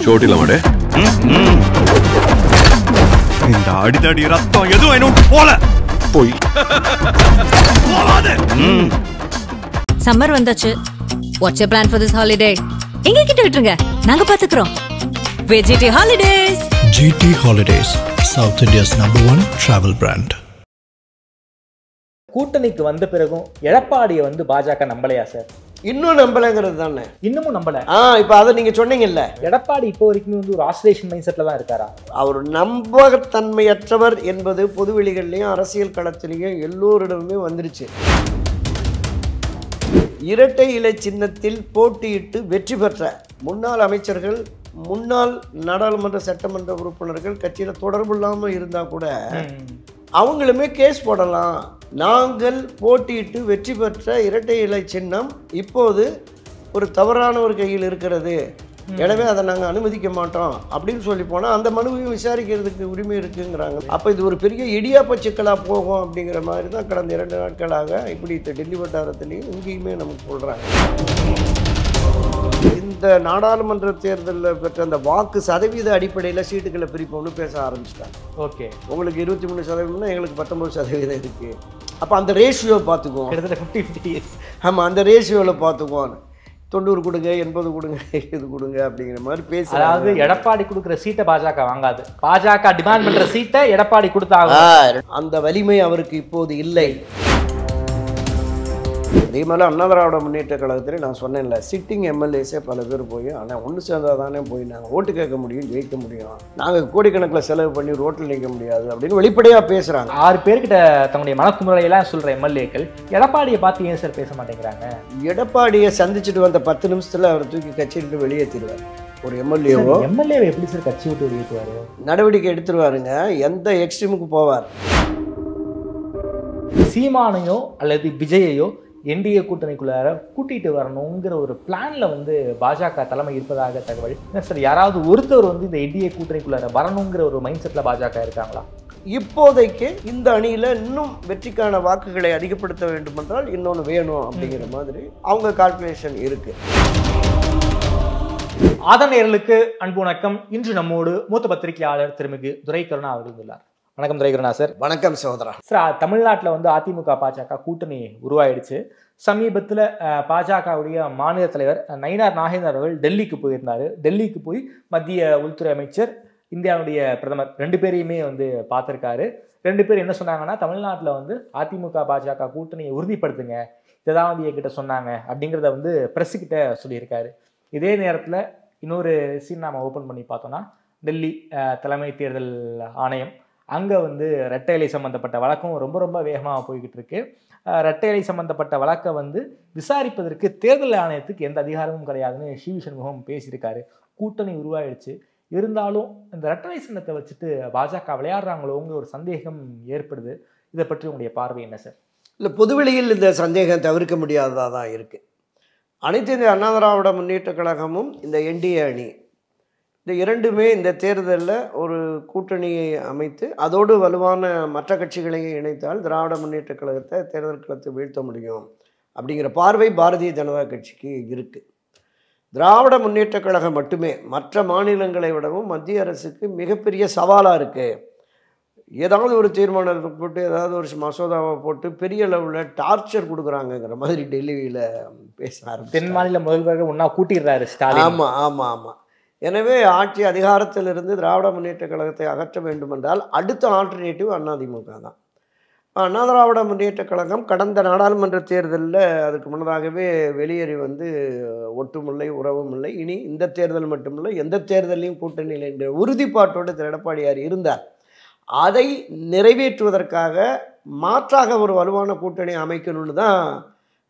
சோட்டிலமாடே இந்த அடிதடி ரத்தம் எதுவும் என்னோட போல போய் சம்மர் வந்தாச்சு. What's your plan for this holiday? எங்க கிட்ட விட்டுருங்க, நாங்க பாத்துக்கிறோம். GT Holidays. GT Holidays, South India's #1 travel brand. கூட்டணிக்கு வந்த பிறகும் எடப்பாடியை வந்து பாஜக நம்பலையா சார்? இன்னும் நம்பலைங்கிறது தானே. இன்னமும் நம்பல. இப்போ அதை நீங்க சொன்னீங்கல்ல, எடப்பாடி இப்போ வரைக்கும் வந்து ஒரு ஆசிலேஷன் மைண்ட் செட்ல தான் இருக்காரா? அவர் நம்பகத்தன்மையற்றவர் என்பது பொதுவெளிகள்லையும் அரசியல் களத்திலையும் எல்லோரிடமுமே வந்துருச்சு. இரட்டை இலை சின்னத்தில் போட்டியிட்டு வெற்றி பெற்ற முன்னாள் அமைச்சர்கள், முன்னாள் நாடாளுமன்ற சட்டமன்ற உறுப்பினர்கள் கட்சியில் தொடர்பு இல்லாமல் இருந்தால் கூட அவங்களுமே கேஸ் போடலாம். நாங்கள் போட்டியிட்டு வெற்றி பெற்ற இரட்டை இலை சின்னம் இப்போது ஒரு தவறான ஒரு கையில் இருக்கிறது, எனவே அதை நாங்கள் அனுமதிக்க மாட்டோம் அப்படின்னு சொல்லி போனால் அந்த மனுவையும் விசாரிக்கிறதுக்கு உரிமை இருக்குங்கிறாங்க. அப்போ இது ஒரு பெரிய இடியாப்ப சிக்கலாக போகும் அப்படிங்கிற மாதிரி தான் கடந்த 2 நாட்களாக இப்படி டெல்லி வட்டாரத்துலேயும் இங்கேயுமே நமக்கு சொல்கிறாங்க. இந்த நாடாளுமன்ற தேர்தலில் பெற்ற அந்த வாக்கு சதவீத அடிப்படையில் சீட்டுகளை பிரிப்போம்னு பேச ஆரம்பிச்சிட்டாங்க. ஓகே, உங்களுக்கு 23% எங்களுக்கு 19% இருக்குது. அப்போ அந்த ரேஷியோ பார்த்துக்குவோம். கிட்டத்தட்ட 50-50. ஆமாம், அந்த ரேஷியோவில் பார்த்துக்குவோம். 90 கொடுங்க, 80 கொடுங்க, இது கொடுங்க அப்படிங்கிற மாதிரி பேச. அதாவது எடப்பாடி கொடுக்குற சீட்டை பாஜக வாங்காது, பாஜக டிமாண்ட் பண்ற சீட்டை எடப்பாடி கொடுத்தாங்க. அந்த வலிமை அவருக்கு இப்போது இல்லை. அதே மாதிரி அண்ணா திராவிட முன்னேற்ற கழகத்தில் நான் சொன்னேன்ல, சிட்டிங் எம்எல்ஏஸே பல பேர் போய் ஆனால் ஒன்று சேர்ந்தால் தானே போய் நாங்கள் ஓட்டு கேட்க முடியும், ஜெயிக்க முடியும், நாங்கள் கோடிக்கணக்கில் செலவு பண்ணி ரோட்டில் நிற்க முடியாது அப்படின்னு வெளிப்படையாக பேசுகிறாங்க. 6 பேர்கிட்ட தன்னுடைய மனக்குமுறையெல்லாம் சொல்கிற எம்எல்ஏக்கள் எடப்பாடியை பார்த்து ஏன் சார் பேச மாட்டேங்கிறாங்க? எடப்பாடியை சந்திச்சுட்டு வந்த 10 நிமிஷத்தில் அவர் தூக்கி கட்சியிலிருந்து வெளியேற்றிடுவார். ஒரு எம்எல்ஏவோ எப்படி சார் கட்சி விட்டு வெளியேற்றுவார்? நடவடிக்கை எடுத்துருவாருங்க, எந்த எக்ஸ்ட்ரீமுக்கு போவார். சீமானையோ அல்லது விஜயையோ என்டிஏ கூட்டணிக்குள்ளார கூட்டிட்டு வரணுங்கிற ஒரு பிளான்ல வந்து பாஜக தலைமை இருப்பதாக தகவல். சார், யாராவது ஒருத்தர் வந்து இந்த என்டிஏ கூட்டணிக்குள்ளார வரணுங்கிற ஒரு மைண்ட் செட்ல பாஜக இருக்காங்களா? இப்போதைக்கு இந்த அணியில் இன்னும் வெற்றிக்கான வாக்குகளை அதிகப்படுத்த வேண்டும் என்றால் இன்னொன்று வேணும் அப்படிங்கிற மாதிரி அவங்க கால்குலேஷன் இருக்கு. ஆதநேயர்களுக்கு அன்பு வணக்கம். இன்று நம்மோடு மூத்த பத்திரிகையாளர் திருமிகு துரைக்கருணா அவர்கள் உள்ளார். வணக்கம் துரைக்கருணா சார். வணக்கம் சகோதரா. சார், தமிழ்நாட்டில் வந்து அதிமுக பாஜக கூட்டணி உருவாயிடுச்சு. சமீபத்தில் பாஜகவுடைய மாநில தலைவர் நயினார் நாகேந்திரன் அவர்கள் டெல்லிக்கு போயிருந்தார். டெல்லிக்கு போய் மத்திய உள்துறை அமைச்சர், இந்தியாவுடைய பிரதமர் 2 பேரையுமே வந்து பார்த்துருக்காரு. 2 பேர் என்ன சொன்னாங்கன்னா, தமிழ்நாட்டில் வந்து அதிமுக பாஜக கூட்டணியை உறுதிப்படுத்துங்க, இதைதான் வந்து என்கிட்ட சொன்னாங்க அப்படிங்கிறத வந்து பிரஸ்ஸுக்கிட்ட சொல்லியிருக்காரு. இதே நேரத்தில் இன்னொரு சீன் நாம் ஓப்பன் பண்ணி பார்த்தோன்னா, டெல்லி தலைமை தேர்தல் ஆணையம் அங்கே வந்து ரெட்டை இலை சம்மந்தப்பட்ட வழக்கம் ரொம்ப வேகமாக போய்கிட்டு இருக்கு. ரெட்டை இலை சம்மந்தப்பட்ட வழக்கை வந்து விசாரிப்பதற்கு தேர்தல் ஆணையத்துக்கு எந்த அதிகாரமும் கிடையாதுன்னு சிவி சண்முகம் பேசியிருக்காரு. கூட்டணி உருவாயிடுச்சு, இருந்தாலும் இந்த ரெட்டை இலை சின்னத்தை வச்சுட்டு பாஜக விளையாடுறாங்களோங்கிற ஒரு சந்தேகம் ஏற்படுது. இதை பற்றி உங்களுடைய பார்வை என்ன சார்? இல்லை, பொதுவெளியில் இந்த சந்தேகம் தவிர்க்க முடியாததாக தான் இருக்குது. அனைத்து இந்திய அண்ணா திராவிட முன்னேற்ற கழகமும் இந்த என்டிஏ அணி, இந்த 2மே இந்த தேர்தலில் ஒரு கூட்டணியை அமைத்து அதோடு வலுவான மற்ற கட்சிகளையும் இணைத்தால் திராவிட முன்னேற்ற கழகத்தை தேர்தல் களத்தை வீழ்த்த முடியும் அப்படிங்கிற பார்வை பாரதிய ஜனதா கட்சிக்கு இருக்குது. திராவிட முன்னேற்ற கழகம் மட்டுமே மற்ற மாநிலங்களை விடவும் மத்திய அரசுக்கு மிகப்பெரிய சவாலாக இருக்குது. ஏதாவது ஒரு தீர்மானத்தை போட்டு, ஏதாவது ஒரு மசோதாவை போட்டு பெரிய அளவில் டார்ச்சர் கொடுக்குறாங்கங்கிற மாதிரி டெல்லியில் பேச ஆரம்பிச்சு தென் மாநில முதல்வர்கள் ஒன்றா கூட்டிடுறாரு ஸ்டாலின். ஆமாம். எனவே ஆட்சி அதிகாரத்திலிருந்து திராவிட முன்னேற்ற கழகத்தை அகற்ற வேண்டுமென்றால் அடுத்த ஆல்டர்னேட்டிவ் அதிமுக தான். அண்ணா திராவிட முன்னேற்ற கழகம் கடந்த நாடாளுமன்ற தேர்தலில் அதுக்கு முன்னதாகவே வெளியேறி வந்து ஒட்டும் இல்லை, உறவும் இல்லை, இனி இந்த தேர்தல் மட்டுமில்லை எந்த தேர்தலையும் கூட்டணியில் என்ற உறுதிப்பாட்டோடு திரு எடப்பாடியார் இருந்தார். அதை நிறைவேற்றுவதற்காக மாற்றாக ஒரு வலுவான கூட்டணி அமைக்கணும்னு தான்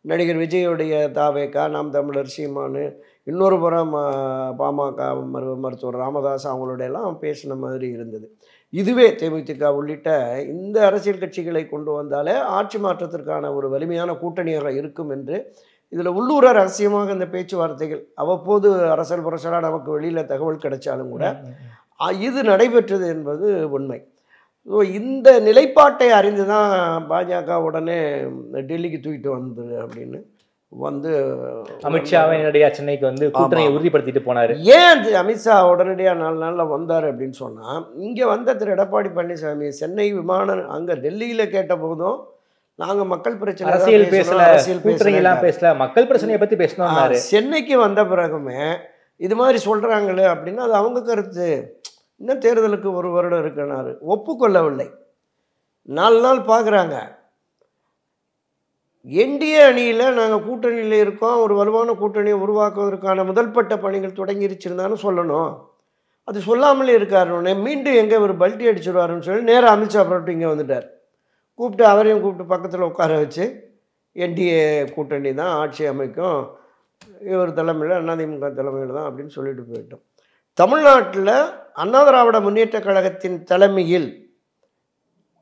நடிகர் விஜயுடைய தாவேகா, நாம் தமிழர், சீமானு, இன்னொரு புறம் பாமக மருத்துவர் ராமதாஸ் அவங்களோட எல்லாம் பேசின மாதிரி இருந்தது. இதுவே தேமுதிக உள்ளிட்ட இந்த அரசியல் கட்சிகளை கொண்டு வந்தாலே ஆட்சி மாற்றத்திற்கான ஒரு வலிமையான கூட்டணியாக இருக்கும் என்று இதில் உள்ளூர ரகசியமாக இந்த பேச்சுவார்த்தைகள் அவ்வப்போது அரசல் புரசலாக நமக்கு வெளியில் தகவல் கிடைச்சாலும் கூட இது நடைபெற்றது என்பது உண்மை. ஸோ இந்த நிலைப்பாட்டை அறிந்து தான் பாஜக உடனே டெல்லிக்கு தூக்கிட்டு வந்தது அப்படின்னு வந்து அமித்ஷாவை நேரடியா சென்னைக்கு வந்து கூட்டணியை உறுதிப்படுத்திட்டு போனாரு. ஏன் அமித்ஷா உடனடியாக 4 நாளில் வந்தார் அப்படின்னு சொன்னால், இங்கே வந்த திரு எடப்பாடி பழனிசாமி சென்னை விமானம் அங்கே டெல்லியில் கேட்ட போதும் நாங்கள் மக்கள் பிரச்சனை அரசியல் பேசல, கூட்டணி எல்லாம் பேசல, மக்கள் பிரச்சனையை பற்றி பேசணும். சென்னைக்கு வந்த பிறகுமே இது மாதிரி சொல்கிறாங்களே அப்படின்னா அது அவங்க கருத்து. இன்னும் தேர்தலுக்கு 1 வருடம் இருக்குனாரு, ஒப்புக்கொள்ளவில்லை. 4 நாள் பார்க்குறாங்க. என்டிஏ அணியில் நாங்கள் கூட்டணியில் இருக்கோம், ஒரு வலுவான கூட்டணியை உருவாக்குவதற்கான முதல்பட்ட பணிகள் தொடங்கிருச்சுருந்தான்னு சொல்லணும். அது சொல்லாமலே இருக்காருன்னு மீண்டும் எங்கே ஒரு பல்ட்டி அடிச்சுடுவாருன்னு சொல்லி நேராக அமித்ஷா புறப்பட்டு இங்கே வந்துட்டார். கூப்பிட்டு அவரையும் கூப்பிட்டு பக்கத்தில் உட்கார வச்சு என்டிஏ கூட்டணி தான் ஆட்சி அமைக்கும், இவர் தலைமையில் அதிமுக தலைமையில் தான் அப்படின்னு சொல்லிட்டு போயிட்டோம். தமிழ்நாட்டில் அண்ணா திராவிட முன்னேற்ற கழகத்தின் தலைமையில்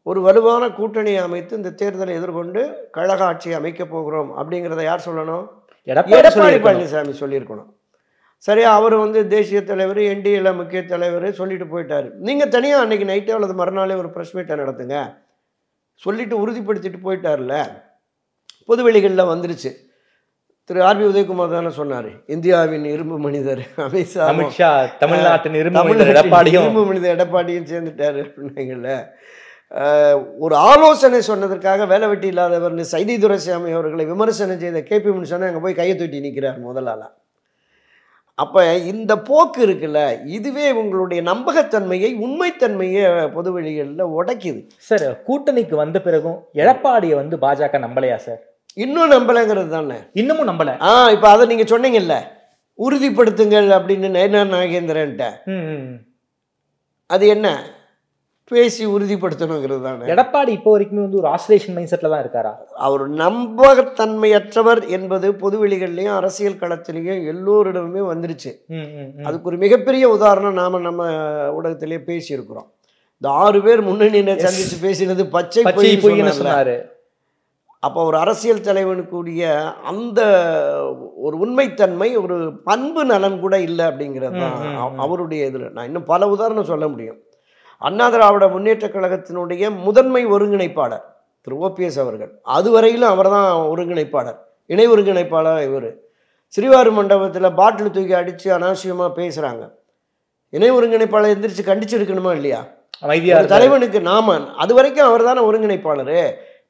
ஒரு வலுவான கூட்டணியை அமைத்து இந்த தேர்தலை எதிர்கொண்டு கழக ஆட்சியை அமைக்கப் போகிறோம் அப்படிங்கிறத யார் சொல்லணும்? எடப்பாடி பழனிசாமி சொல்லியிருக்கணும். சரியா, அவர் வந்து தேசிய தலைவர், என்டிஏல முக்கிய தலைவர் சொல்லிட்டு போயிட்டார். நீங்கள் தனியாக அன்றைக்கி நைட்டே அல்லது மறுநாளே ஒரு ப்ரெஸ் மீட்டை நடத்துங்க சொல்லிட்டு உறுதிப்படுத்திட்டு போயிட்டார்ல. பொதுவெளிகளில் வந்துருச்சு. திரு ஆர்பி உதயகுமார் தானே சொன்னார், இந்தியாவின் இரும்பு மனிதர் அமித்ஷா தமிழ்நாட்டின் இரும்பு மனிதர் எடப்பாடியும் சேர்ந்துட்டார் அப்படின்னாங்கல்ல. ஒரு ஆலோசனை சொன்னதற்காக வேலை வெட்டி இல்லாதவர்னு சைதி துரைசாமி அவர்களை விமர்சனம் செய்த கேபி முனிசாமி அங்கே போய் கையை தூட்டி நிற்கிறார் முதலாளா. அப்போ இந்த போக்கு இருக்குல்ல, இதுவே உங்களுடைய நம்பகத்தன்மையை, உண்மைத்தன்மையை பொதுவெளிகளில் உடைக்குது. சார், கூட்டணிக்கு வந்த பிறகும் எடப்பாடியை வந்து பாஜக நம்பலையா சார்? இன்னும் நம்பலைங்கிறது தானே, இன்னமும் நம்பலை. இப்போ அதை நீங்கள் சொன்னீங்கல்ல, உறுதிப்படுத்துங்கள் அப்படின்னு நயனார் நாகேந்திரன்ட்ட, அது என்ன பேசி உறுதிப்படுத்தணுங்கிறது தானே. எடப்பாடி இப்போ வரைக்குமே வந்து ஒரு ஆசிலேஷன் மைண்ட் செட்டில் தான் இருக்காரா? அவர் நம்பகத்தன்மையற்றவர் என்பது பொதுவெளிகள்லையும் அரசியல் களத்திலையும் எல்லோரிடமுமே வந்துருச்சு. அதுக்கு ஒரு மிகப்பெரிய உதாரணம் நம்ம ஊடகத்திலேயே பேசியிருக்கிறோம். இந்த 6 பேர் முன்னணியினர் சந்திச்சு பேசினது பச்சை பொய்ன்னு சொன்னாரு. அப்போ ஒரு அரசியல் தலைவனுக்குரிய அந்த ஒரு உண்மைத்தன்மை, ஒரு பண்பு நலன் கூட இல்லை அப்படிங்கிறது தான் அவருடைய இதில். நான் இன்னும் பல உதாரணம் சொல்ல முடியும். அண்ணா திராவிட முன்னேற்ற கழகத்தினுடைய முதன்மை ஒருங்கிணைப்பாளர் திரு ஓபிஎஸ் அவர்கள், அதுவரையிலும் அவர் தான் ஒருங்கிணைப்பாளர், இணை ஒருங்கிணைப்பாளர். இவர் ஸ்ரீவாரி மண்டபத்தில் பாட்டில் தூக்கி அடித்து அனாவசியமாக பேசுகிறாங்க. இணை ஒருங்கிணைப்பாளர் எந்திரிச்சு கண்டிச்சிருக்கணுமா இல்லையா? தலைவனுக்கு நாம அது வரைக்கும் அவர் தானே ஒருங்கிணைப்பாளர்.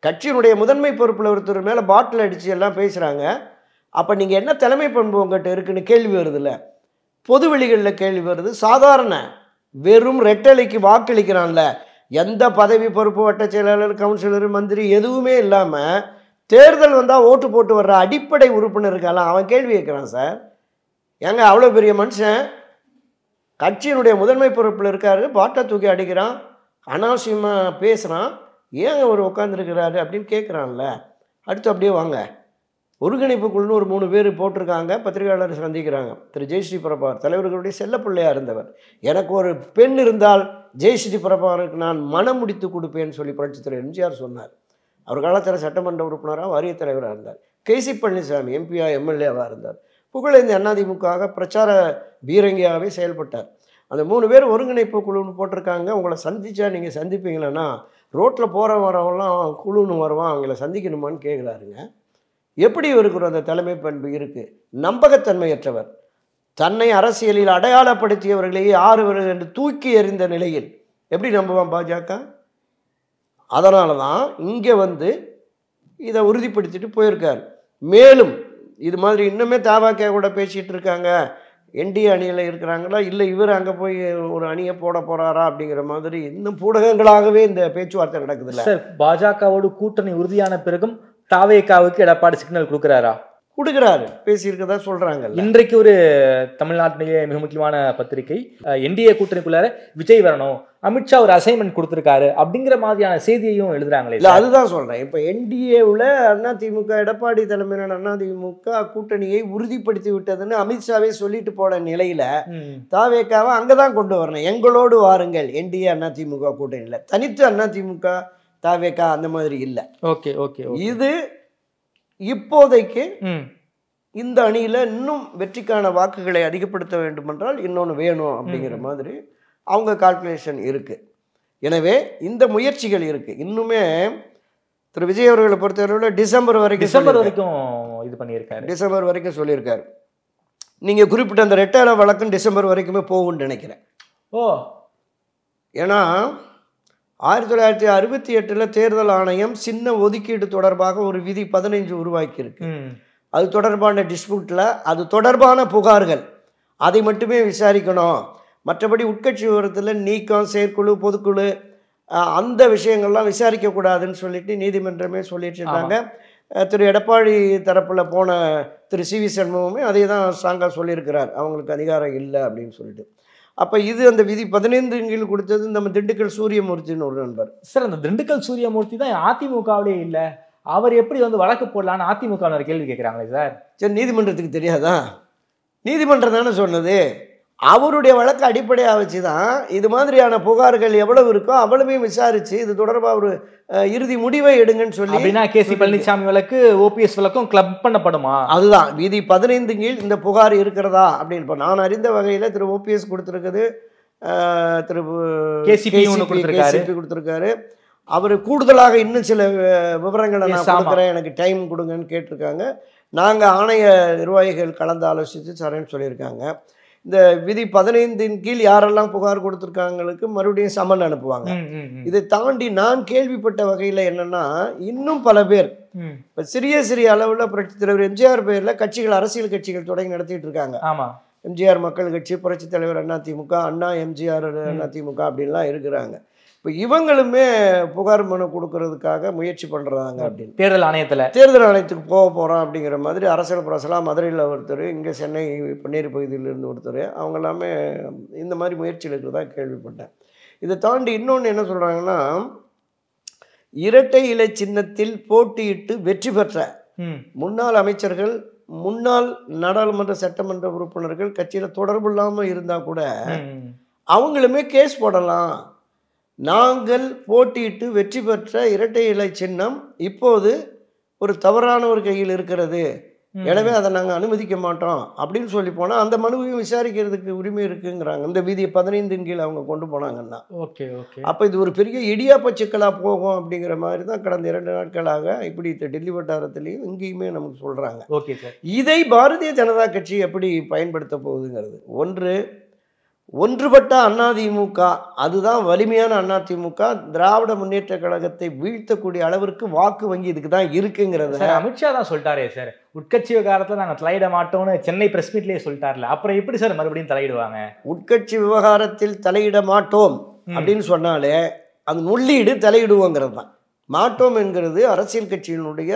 கட்சியினுடைய முதன்மை பொறுப்பில் ஒருத்தர் மேலே பாட்டில் அடித்து எல்லாம் பேசுகிறாங்க. அப்போ நீங்கள் என்ன தலைமை பண்பு உங்கள்கிட்ட இருக்குன்னு கேள்வி வருதுல்ல, பொதுவெளிகளில் கேள்வி வருது. சாதாரண வெறும் ரெட்டலைக்கு வாக்களிக்கிறான்ல, எந்த பதவி பொறுப்பு, வட்ட செயலாளர், கவுன்சிலர், மந்திரி எதுவுமே இல்லாமல் தேர்தல் வந்தால் ஓட்டு போட்டு வர்ற அடிப்படை உறுப்பினருக்கெல்லாம் அவன் கேள்வி கேட்குறான். சார் ஏங்க அவ்வளோ பெரிய மனுஷன் கட்சியினுடைய முதன்மை பொறுப்பில் இருக்காரு, பாட்டை தூக்கி அடிக்கிறான், அனாவசியமாக பேசுகிறான், ஏங்க அவர் உட்காந்துருக்கிறாரு அப்படின்னு கேட்குறான்ல. அடுத்து அப்படியே வாங்க, ஒருங்கிணைப்பு குழுன்னு ஒரு 3 பேர் போட்டிருக்காங்க, பத்திரிகையாளர் சந்திக்கிறாங்க. திரு ஜெயஸ்ரீ பிரபாகர் தலைவர்களுடைய செல்லப்பிள்ளையாக இருந்தவர், எனக்கு ஒரு பெண் இருந்தால் ஜெயஸ்ரீ பிரபாகருக்கு நான் மனம் முடித்து கொடுப்பேன்னு சொல்லி புரட்சித் தலைவர் எம்ஜிஆர் சொன்னார். அவர் காலத்தில் சட்டமன்ற உறுப்பினராக, வாரிய தலைவராக இருந்தார். கேசி பழனிசாமி எம்பியா எம்எல்ஏவாக இருந்தார். புகழேந்தி அதிமுக பிரச்சார பீரங்கியாகவே செயல்பட்டார். அந்த 3 பேர் ஒருங்கிணைப்பு குழுன்னு போட்டிருக்காங்க. உங்களை சந்திச்சா நீங்கள் சந்திப்பீங்களன்னா, ரோட்டில் போகிற வரவெல்லாம் குழுன்னு வருவான், அவங்கள சந்திக்கணுமான்னு கேட்குறாருங்க. எப்படி இருக்கிற அந்த தலைமை பண்பு இருக்குது? நம்பகத்தன்மையற்றவர், தன்னை அரசியலில் அடையாளப்படுத்தியவர்களையே 6 பேர் என்று தூக்கி எறிந்த நிலையில் எப்படி நம்புவான் பாஜக? அதனால தான் இங்கே வந்து இதை உறுதிப்படுத்திட்டு போயிருக்கார். மேலும் இது மாதிரி இன்னுமே தபாக கூட பேசிகிட்டு இருக்காங்க. என்டிஏ அணியில் இருக்கிறாங்களா, இல்லை இவர் அங்கே போய் ஒரு அணியை போட போகிறாரா அப்படிங்கிற மாதிரி இன்னும் ஊடகங்களாகவே இந்த பேச்சுவார்த்தை நடக்குதுல்ல. சார், பாஜகவோடு கூட்டணி உறுதியான பிறகும் தாவேகாவுக்கு எடப்பாடி சிக்னல் கொடுக்குறாரா? கொடுக்குறாரு, பேசியிருக்கதா சொல்கிறாங்க. இன்றைக்கு ஒரு தமிழ்நாட்டிலேயே மிக முக்கியமான பத்திரிகை, என்டிஏ கூட்டணிக்குள்ளார விஜய் வரணும், அமித்ஷா ஒரு அசைன்மெண்ட் கொடுத்துருக்காரு அப்படிங்கிற மாதிரியான செய்தியையும் எழுதுறாங்களே. இல்லை, அதுதான் சொல்கிறேன். இப்போ என்டிஏவில் அதிமுக, எடப்பாடி தலைமையிலான அதிமுக கூட்டணியை உறுதிப்படுத்தி விட்டதுன்னு அமித்ஷாவே சொல்லிட்டு போன நிலையில் தாவேகாவை அங்கே தான் கொண்டு வரணும். எங்களோடு வாருங்கள், என்டிஏ அதிமுக கூட்டணியில் தனித்து அதிமுக தாவேகா அந்த மாதிரி இல்லை. ஓகே ஓகே, இது இப்போதைக்கு இந்த அணியில் இன்னும் வெற்றிக்கான வாக்குகளை அதிகப்படுத்த வேண்டும் என்றால் இன்னொன்று வேணும் அப்படிங்கிற மாதிரி அவங்க கால்குலேஷன் இருக்குது. எனவே இந்த முயற்சிகள் இருக்குது. இன்னுமே திரு விஜய் அவர்களை பொறுத்தவரையில் டிசம்பர் வரைக்கும் இது பண்ணியிருக்காரு. டிசம்பர் வரைக்கும் சொல்லியிருக்காரு. நீங்கள் குறிப்பிட்ட அந்த ரெட்டை வழக்கம் டிசம்பர் வரைக்குமே போகும்னு நினைக்கிறேன். ஓ, ஏன்னா 1968 தேர்தல் ஆணையம் சின்ன ஒதுக்கீடு தொடர்பாக ஒரு விதி 15 உருவாக்கியிருக்கு. அது தொடர்பான டிஸ்பியூட்டில் அது தொடர்பான புகார்கள் அதை மட்டுமே விசாரிக்கணும். மற்றபடி உட்கட்சி விவரத்தில் நீக்கம், செயற்குழு, பொதுக்குழு அந்த விஷயங்கள்லாம் விசாரிக்கக்கூடாதுன்னு சொல்லிட்டு நீதிமன்றமே சொல்லிட்டு இருந்தாங்க. திரு எடப்பாடி தரப்பில் போன திரு சி வி சண்முகமே அதே தான் ஸ்ட்ராங்காக சொல்லியிருக்கிறார், அவங்களுக்கு அதிகாரம் இல்லை அப்படின்னு சொல்லிட்டு. அப்போ இது அந்த விதி 15 கீழ் கொடுத்தது நம்ம திண்டுக்கல் சூரியமூர்த்தின்னு ஒரு நண்பர். சார், அந்த திண்டுக்கல் சூரியமூர்த்தி தான் அதிமுகவிலே இல்லை, அவர் எப்படி வந்து வழக்கு போடலான்னு அதிமுக கேள்வி கேட்குறாங்களே சார். சரி, நீதிமன்றத்துக்கு தெரியாதா? நீதிமன்றம் தானே சொன்னது. அவருடைய வழக்கு அடிப்படையாக வச்சு தான் இது மாதிரியான புகார்கள் எவ்வளவு இருக்கோ அவ்வளவையும் விசாரித்து இது தொடர்பாக ஒரு இறுதி முடிவை எடுங்கன்னு சொல்லி. அப்படின்னா கேசி பழனிசாமி வழக்கு ஓபிஎஸ் வழக்கும் கிளப் பண்ணப்படுமா? அதுதான் விதி 15 கீழ் இந்த புகார் இருக்கிறதா அப்படின்னு. இப்போ நான் அறிந்த வகையில் திரு ஓபிஎஸ் கொடுத்துருக்குது, திரு கேசிபி கொடுத்துருக்காரு. அவர் கூடுதலாக இன்னும் சில விவரங்களை நான் கொடுக்குறேன், எனக்கு டைம் கொடுங்கன்னு கேட்டிருக்காங்க. நாங்கள் ஆணைய நிர்வாகிகள் கலந்து ஆலோசித்து தரேன்னு சொல்லியிருக்காங்க. இந்த விதி 15 கீழ் யாரெல்லாம் புகார் கொடுத்துருக்காங்களுக்கு மறுபடியும் சமன் அனுப்புவாங்க. இதை தாண்டி நான் கேள்விப்பட்ட வகையில் என்னன்னா, இன்னும் பல பேர் இப்போ சிறிய சிறிய அளவில் புரட்சித் தலைவர் எம்ஜிஆர் பேரில் கட்சிகள், அரசியல் கட்சிகள் தொடங்கி நடத்திட்டு இருக்காங்க. ஆமாம், எம்ஜிஆர் மக்கள் கட்சி, புரட்சித் தலைவர் அதிமுக, அண்ணா எம்ஜிஆர் அதிமுக அப்படின்லாம் இருக்கிறாங்க. இப்போ இவங்களுமே புகார் மனு கொடுக்கறதுக்காக முயற்சி பண்ணுறாங்க அப்படின்னு. தேர்தல் ஆணையத்துக்கு போக போகிறோம் அப்படிங்கிற மாதிரி அரசியல் புரசலாக மதுரையில் ஒருத்தர், இங்கே சென்னை பன்னீர் பகுதியிலிருந்து ஒருத்தர், அவங்க எல்லாமே இந்த மாதிரி முயற்சியில் இருக்கிறதா கேள்விப்பட்டேன். இதை தாண்டி இன்னொன்று என்ன சொல்கிறாங்கன்னா, இரட்டை இலை சின்னத்தில் போட்டியிட்டு வெற்றி பெற்ற முன்னாள் அமைச்சர்கள், முன்னாள் நாடாளுமன்ற சட்டமன்ற உறுப்பினர்கள் கட்சியில் தொடர்பு இல்லாமல் இருந்தால் கூட அவங்களுமே கேஸ் போடலாம். நாங்கள் போட்டியிட்டு வெற்றி பெற்ற இரட்டை இலை சின்னம் இப்போது ஒரு தவறான ஒரு கையில் இருக்கிறது, எனவே அதை நாங்கள் அனுமதிக்க மாட்டோம் அப்படின்னு சொல்லி போனால் அந்த மனுவையும் விசாரிக்கிறதுக்கு உரிமை இருக்குங்கிறாங்க. இந்த விதியை 15 கீழ் அவங்க கொண்டு போனாங்கன்னா. Okay okay. அப்போ இது ஒரு பெரிய இடியாப்ப சிக்கலாக போகும் அப்படிங்கிற மாதிரி தான் கடந்த 2 நாட்களாக இப்படி டெல்லி வட்டாரத்திலையும் இங்கேயுமே நமக்கு சொல்கிறாங்க. Okay sir. இதை பாரதிய ஜனதா கட்சி எப்படி பயன்படுத்த போகுதுங்கிறது. ஒன்றுபட்ட அதிமுக, அதுதான் வலிமையான அதிமுக, திராவிட முன்னேற்ற கழகத்தை வீழ்த்தக்கூடிய அளவிற்கு வாக்கு வங்கி இதுக்கு தான் இருக்குங்கிறத அமித்ஷா தான் சொல்லிட்டாரே சார். உட்கட்சி விவகாரத்தில் நாங்கள் தலையிட மாட்டோம்னு சென்னை பிரஸ் மீட்லேயே சொல்லிட்டார்ல, அப்புறம் எப்படி சார் மறுபடியும் தலையிடுவாங்க? உட்கட்சி விவகாரத்தில் தலையிட மாட்டோம் அப்படின்னு சொன்னாலே அது நுள்ளீடு தலையிடுவோங்கிறது தான். மாட்டோம் என்கிறது அரசியல் கட்சியினுடைய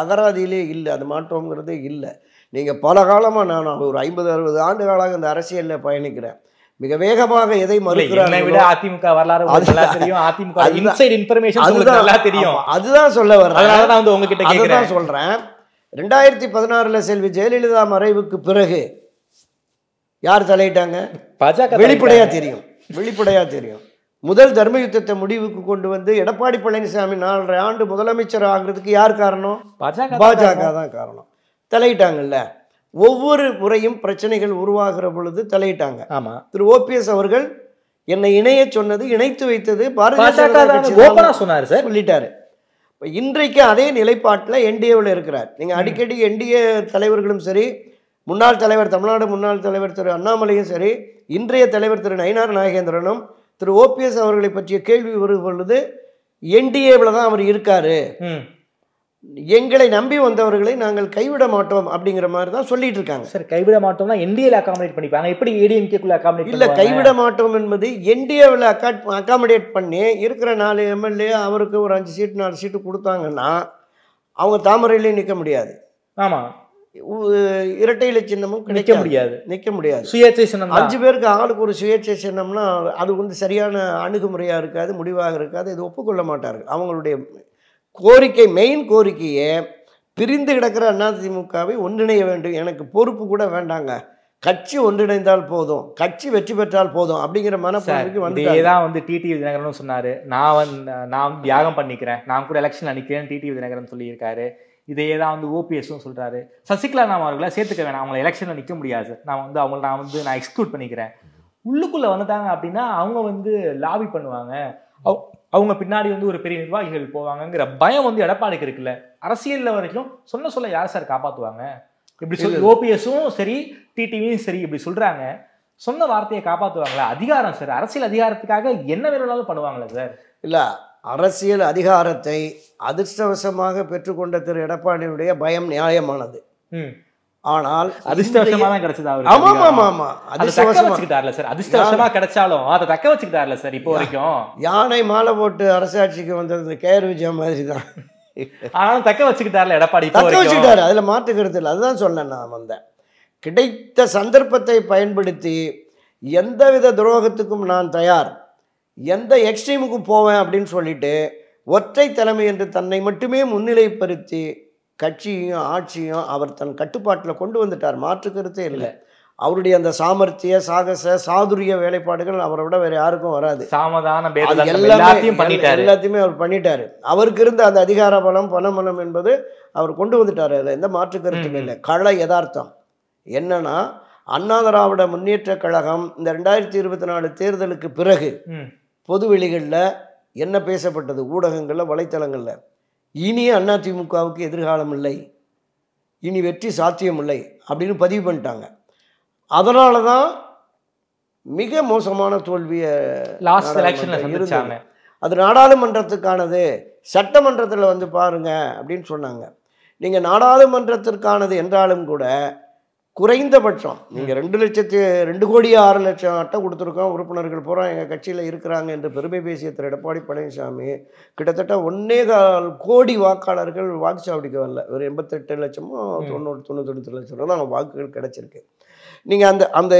அகராதியிலே இல்லை, அது மாட்டோங்கிறதே இல்லை. நீங்கள் பல காலமாக, நான் ஒரு 50-60 ஆண்டு காலமாக இந்த அரசியலில் பயணிக்கிறேன். மிக வேகமாக எதை மறுக்கிறாங்க. அதிமுக வரலாறு தெரியும், அதிமுக இன்சைட் இன்ஃபர்மேஷன் தெரியும். அதுதான் சொல்ல வர்றேன், உங்ககிட்ட அதுதான் சொல்றேன். 2016 செல்வி ஜெயலலிதா மறைவுக்கு பிறகு யார் தலையிட்டாங்க? பாஜக. வெளிப்படையா தெரியும். முதல் தர்ம யுத்தத்தை முடிவுக்கு கொண்டு வந்து எடப்பாடி பழனிசாமி 4.5 ஆண்டு முதலமைச்சர் ஆகிறதுக்கு யார் காரணம்? பாஜக தான் காரணம். தலையிட்டாங்கல்ல. ஒவ்வொரு முறையும் பிரச்சனைகள் உருவாகிற பொழுது தலையிட்டாங்க. ஆமா, திரு ஓபிஎஸ் அவர்கள் என்னை இணைய சொன்னது, இணைத்து வைத்தது பாரதிய சொன்னார் சார், சொல்லிட்டாரு. இன்றைக்கு அதே நிலைப்பாட்டில் என்டிஏவில் இருக்கிறார். நீங்கள் அடிக்கடி என்டிஏ தலைவர்களும் சரி, முன்னாள் தலைவர், தமிழ்நாடு முன்னாள் தலைவர் திரு அண்ணாமலையும் சரி, இன்றைய தலைவர் திரு நயினார் நாகேந்திரனும் திரு ஓபிஎஸ் அவர்களை பற்றிய கேள்வி வரும் பொழுது என்டிஏவில் தான் அவர் இருக்காரு, எங்களை நம்பி வந்தவர்களை நாங்கள் கைவிட மாட்டோம் அப்படிங்கிற மாதிரி தான் சொல்லிட்டு இருக்காங்க. சார், கைவிட மாட்டோம்னா என்டிஏல அகாமடேட் பண்ணிப்பாங்க, எப்படி ஏடிஎம்கேக்குள்ள அகாமடேட் இல்ல? கைவிட மாட்டோம் என்பது என்டிஏவில் அகாமடேட் பண்ணி இருக்கிற 4 எம்எல்ஏ அவருக்கு ஒரு 5 சீட் 4 சீட்டு கொடுத்தாங்கன்னா அவங்க தாமரையிலே நிற்க முடியாது. ஆமா, இரட்டை இலை சின்னமும் நிற்க முடியாது. சுயேட்சை சின்னம் 5 பேருக்கு ஆளுக்கு ஒரு சுயேட்சை சின்னம்னா அது சரியான அணுகுமுறையா இருக்காது, முடிவாக இருக்காது. இது ஒப்புக்கொள்ள மாட்டார்கள். அவங்களுடைய கோரிக்கை, மெயின் கோரிக்கையே பிரிந்து கிடக்கிற அதிமுகவை ஒன்றிணைய வேண்டும், எனக்கு பொறுப்பு கூட வேண்டாங்க, கட்சி ஒன்றிணைந்தால் போதும், கட்சி வெற்றி பெற்றால் போதும் அப்படிங்கிற மனப்பான்மைக்கு வந்து தான் டிடிவி தினகரன் சொன்னாரு. நான் தியாகம் பண்ணிக்கிறேன், நான் கூட எலெக்ஷன் நிற்கிறேன் டிடிவி தினகரன் சொல்லியிருக்காரு. இதையே தான் ஓபிஎஸும் சொல்றாரு. சசிகலா அவர்களை சேர்த்துக்க வேணாம், அவங்களை எலெக்ஷன்ல நிற்க முடியாது, நான் எக்ஸ்க்ளூட் பண்ணிக்கிறேன். உள்ளுக்குள்ள வந்துட்டாங்க அப்படின்னா அவங்க லாபி பண்ணுவாங்க. அவங்க பின்னாடி வந்து ஒரு பெரிய நிர்வாகிகள் போவாங்கங்கிற பயம் வந்து எடப்பாடிக்கு இருக்குல்ல. அரசியல்ல வரைக்கும் சொல்ல யார் சார் காப்பாத்துவாங்க? இப்படி சொல்லி ஓபிஎஸும் சரி டிடிவியும் சரி இப்படி சொல்றாங்க, சொன்ன வார்த்தையை காப்பாத்துவாங்களா? அதிகாரம் சார், அரசியல் அதிகாரத்துக்காக என்ன வேணும்னாலும் பண்ணுவாங்களா சார்? இல்லை, அரசியல் அதிகாரத்தை அதிர்ஷ்டவசமாக பெற்றுக்கொண்ட திரு எடப்பாடியுடைய பயம் நியாயமானது. ஆனால் அதிர்ஷ்டவசமா தான் கிடைச்சது அவருக்கு. ஆமா ஆமா ஆமா அதிர்ஷ்டவசமா வச்சுக்கிட்டார்ல சார். அதிர்ஷ்டவசமா கிடைச்சாலும் அதை தக்க வச்சுக்கிட்டார்ல சார். இப்போ வரைக்கும் யானை மாலை போட்டு அரசாட்சிக்கு வந்தது கேஆர் விஜயா மாதிரி தான். ஆனாலும் தக்க வச்சுக்கிட்டார்ல எடப்பாடி, தக்க வச்சுக்கிட்டாரு, அதுல மாற்று கருத்து இல்லை. அதுதான் சொன்னேன் நான். வந்தேன் கிடைத்த சந்தர்ப்பத்தை பயன்படுத்தி எந்தவித துரோகத்துக்கும் நான் தயார், எந்த எக்ஸ்ட்ரீமுக்கும் போவேன் அப்படின்னு சொல்லிட்டு ஒற்றை தலைமை என்று தன்னை மட்டுமே முன்னிலைப்படுத்தி கட்சியும் ஆட்சியும் அவர் தன் கட்டுப்பாட்டில் கொண்டு வந்துட்டார். மாற்று கருத்தே இல்லை. அவருடைய அந்த சாமர்த்திய சாகச சாதுரிய வேலைப்பாடுகள் அவரை விட வேற யாருக்கும் வராது. சாமதான எல்லாத்தையுமே அவர் பண்ணிட்டாரு. அவருக்கு இருந்த அந்த அதிகார பலம் பணபலம் என்பது அவர் கொண்டு வந்துட்டாரு. அதில் எந்த மாற்று கருத்தும் இல்லை. கள யதார்த்தம் என்னன்னா, அண்ணா திராவிட முன்னேற்ற கழகம் இந்த 2024 தேர்தலுக்கு பிறகு பொதுவெளிகளில் என்ன பேசப்பட்டது, ஊடகங்களில் வலைத்தளங்களில், இனி அதிமுகவுக்கு எதிர்காலம் இல்லை, இனி வெற்றி சாத்தியம் இல்லை அப்படின்னு பதிவு பண்ணிட்டாங்க. அதனால தான் மிக மோசமான தோல்வியை லாஸ்ட் எலெக்ஷன்ல சந்திச்சாங்க. அது நாடாளுமன்றத்துக்கானது, சட்டமன்றத்தில் வந்து பாருங்க அப்படின்னு சொன்னாங்க. நீங்கள் நாடாளுமன்றத்திற்கானது என்றாலும் கூட குறைந்தபட்சம் நீங்கள் 2,02,06,00,000 அட்டை கொடுத்துருக்கோம், உறுப்பினர்கள் பூரா எங்கள் கட்சியில் இருக்கிறாங்க என்று பெருமை பேசிய திரு எடப்பாடி பழனிசாமி கிட்டத்தட்ட 1.25 கோடி வாக்காளர்கள் வாக்குச்சாவடிக்கு வரல. ஒரு 88 லட்சமோ 99 லட்சம் தான் வாக்குகள் கிடைச்சிருக்கு. நீங்கள் அந்த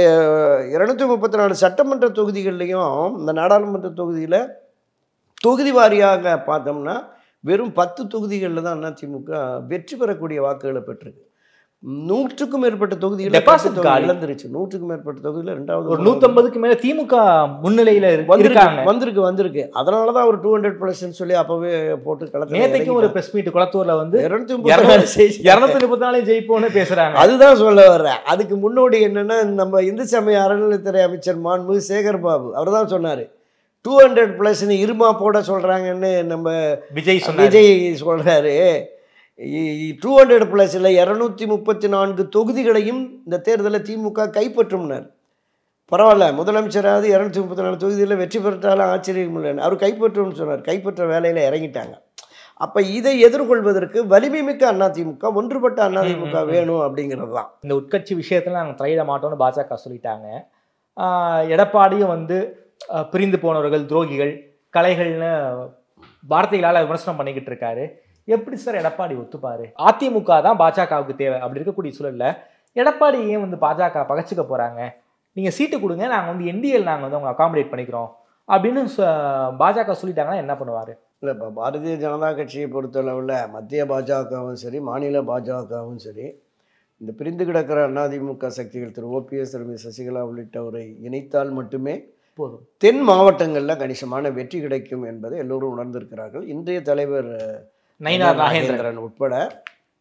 234 சட்டமன்ற தொகுதிகள்லையும் இந்த நாடாளுமன்ற தொகுதியில் தொகுதி வாரியாக பார்த்தோம்னா வெறும் 10 தொகுதிகளில் தான் அதிமுக வெற்றி பெறக்கூடிய வாக்குகளை பெற்றிருக்கு. 100க்கும் மேற்பட்ட தொகுதிகள் இழந்துருச்சு. 100க்கும் மேற்பட்ட தொகுதியில் ரெண்டாவது 150க்கு மேல திமுக முன்னிலையில வந்திருக்கு. அதனாலதான் ஒரு 200+ சொல்லி அப்பவே போட்டு களத்துல நேத்தைக்கும் ஒரு பிரஸ் மீட் குளத்தூர்ல வந்து 234 ஜெயிப்போன்னு பேசுறாங்க. அதுதான் சொல்ல வர்றேன். அதுக்கு முன்னோடி என்னன்னா, நம்ம இந்து சமய அறநிலையத்துறை அமைச்சர் மாண்புமிகு சேகர் பாபு அவர் தான் சொன்னாரு 200+ இருமா போட சொல்றாங்கன்னு. நம்ம விஜய் சொல்றாரு 200+ல 234 தொகுதிகளையும் இந்த தேர்தலில் திமுக கைப்பற்றும்னார். பரவாயில்ல, முதலமைச்சராவது 234 தொகுதியில் வெற்றி பெற்றாலும் ஆச்சரியம் இல்லைன்னு அவர் கைப்பற்றும்னு சொன்னார். கைப்பற்ற வேலையில் இறங்கிட்டாங்க. அப்போ இதை எதிர்கொள்வதற்கு வலிமை மிக்க அதிமுக, ஒன்றுபட்ட அதிமுக வேணும் அப்படிங்கிறது தான். இந்த உட்கட்சி விஷயத்தில் நாங்கள் தலையிட மாட்டோம்னு பாஜக சொல்லிட்டாங்க. எடப்பாடியும் வந்து பிரிந்து போனவர்கள் துரோகிகள் கலைகள்னு வார்த்தைகளால் விமர்சனம் பண்ணிக்கிட்டு இருக்காரு. எப்படி சார் எடப்பாடி ஒத்துப்பாரு? அதிமுக தான் பாஜகவுக்கு தேவை. அப்படி இருக்கக்கூடிய சூழல்ல எடப்பாடி ஏன் வந்து பாஜக பகச்சுக்க போறாங்க? நீங்க சீட்டு கொடுங்க, நாங்க வந்து என்டிஎல் நாங்க வந்து அவங்க அகாமடேட் பண்ணிக்கிறோம் அப்படின்னு பாஜக சொல்லிட்டாங்கன்னா என்ன பண்ணுவாரு? இல்லை, இப்போ பாரதிய ஜனதா கட்சியை பொறுத்தளவில் மத்திய பாஜகவும் சரி மாநில பாஜகவும் சரி இந்த பிரிந்து கிடக்கிற அதிமுக சக்திகள் திரு ஓபிஎஸ், திருமதி சசிகலா உள்ளிட்டவரை இணைத்தால் மட்டுமே போதும் தென் மாவட்டங்களில் கணிசமான வெற்றி கிடைக்கும் என்பதை எல்லோரும் உணர்ந்திருக்கிறார்கள். இன்றைய தலைவர் நயினார் நாகேந்திரன் உட்பட